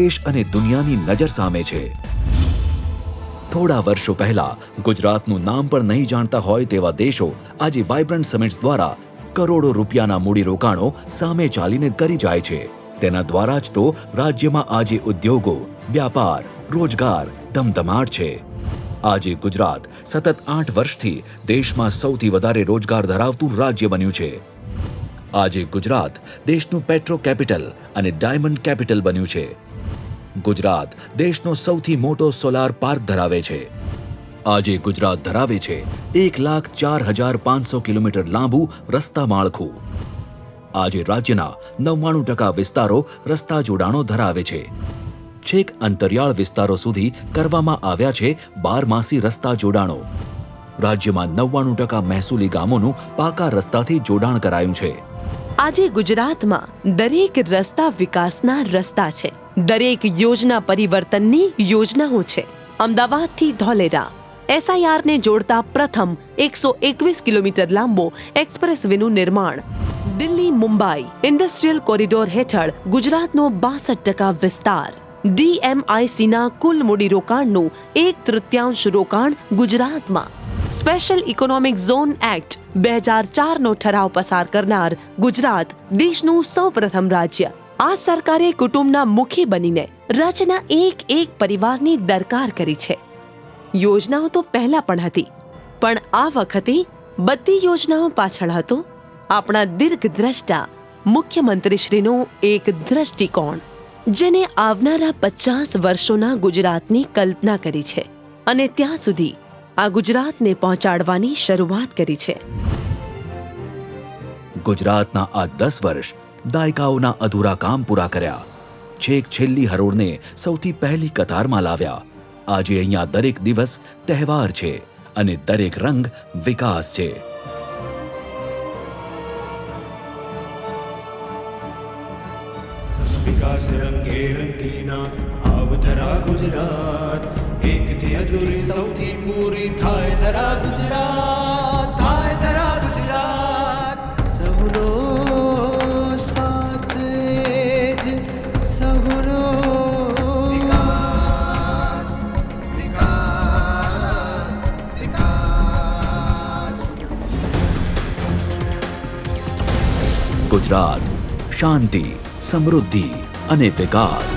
દેશ અને દુનિયાની નજર સામે છે। થોડા વર્ષો પહેલા ગુજરાતનું નામ પણ નહીં જાણતા હોય તેવા દેશો આજે વાઇબ્રન્ટ સમિટ્સ દ્વારા કરોડો રૂપિયાના મૂડીરોકાણો સામે ચાલીને કરી જાય છે। તેના દ્વારા જ તો રાજ્યમાં આજે ઉદ્યોગો, વ્યાપાર, રોજગાર ધમધમાટ છે। આજે ગુજરાત સતત 8 વર્ષથી દેશમાં સૌથી વધારે રોજગાર ધરાવતું રાજ્ય બન્યું છે। આજે ગુજરાત દેશનું પેટ્રો કેપિટલ અને ડાયમંડ કેપિટલ બન્યું છે। ગુજરાત દેશનો સૌથી મોટો સોલાર પાર્ક ધરાવે છે। આજે ગુજરાત ધરાવે છે 1,04,500 કિલોમીટર લાંબુ રસ્તા માળખું। આજે રાજ્યના 99% વિસ્તારો રસ્તા જોડાણો ધરાવે છે। છેક અંતરિયાળ વિસ્તારો સુધી કરવામાં આવ્યા છે 12માસી રસ્તા જોડાણો। રાજ્યમાં 99% મહેસૂલી ગામોનું પાકા રસ્તાથી જોડાણ કરાયું છે। આજે ગુજરાતમાં દરેક રસ્તા વિકાસના રસ્તા છે। દરેક યોજના પરિવર્તનની યોજનાઓ છે। અમદાવાદથી ધોલેરા SIR ને જોડતા પ્રથમ 121 કિલોમીટર લાંબો એક્સપ્રેસવેનું નિર્માણ, દિલ્હી મુંબઈ ઇન્ડસ્ટ્રીયલ કોરિડોર હેઠળ ગુજરાતનો 62% વિસ્તાર, DMICના કુલ મૂડીરોકાણનું 1/3 રોકાણ ગુજરાતમાં, સ્પેશિયલ ઇકોનોમિક ઝોન એક્ટ 2004નો ઠરાવ પસાર કરનાર ગુજરાત દેશનું સૌપ્રથમ રાજ્ય। આ સરકારે કુટુંબના મુખી બનીને રાજ્યના એક પરિવારની દરકાર કરી છે। યોજનાઓ તો પહેલા પણ હતી, પણ આ વખતે બધી યોજનાઓ પાછળ હતો આપણા દીર્ઘદ્રષ્ટા મુખ્યમંત્રીશ્રીનો એક દ્રષ્ટિકોણ, જેને આવનારા 50 વર્ષોના ગુજરાતની કલ્પના કરી છે અને ત્યાં સુધી આ ગુજરાતને પહોંચાડવાની શરૂઆત કરી છે। ગુજરાતના આ 10 વર્ષ દાયકાઓના અધૂરા કામ પૂરા કર્યા, છેક છેલ્લી હરોળને સૌથી પહેલી કતારમાં લાવ્યા। આજે અહીંયા દરેક દિવસ તહેવાર છે અને દરેક રંગ વિકાસ છે। વિકાસ રંગે રંગીના આવધરા ગુજરાત, એકથી અધૂરી સૌથી પૂરી થાય ધરા ગુજરાત, થાય ધરા ગુજરાત। સૌનો સાથ જ સૌનો વિકાસ, વિકાસ, વિકાસ। ગુજરાત શાંતિ, સમૃદ્ધિ અને વિકાસ।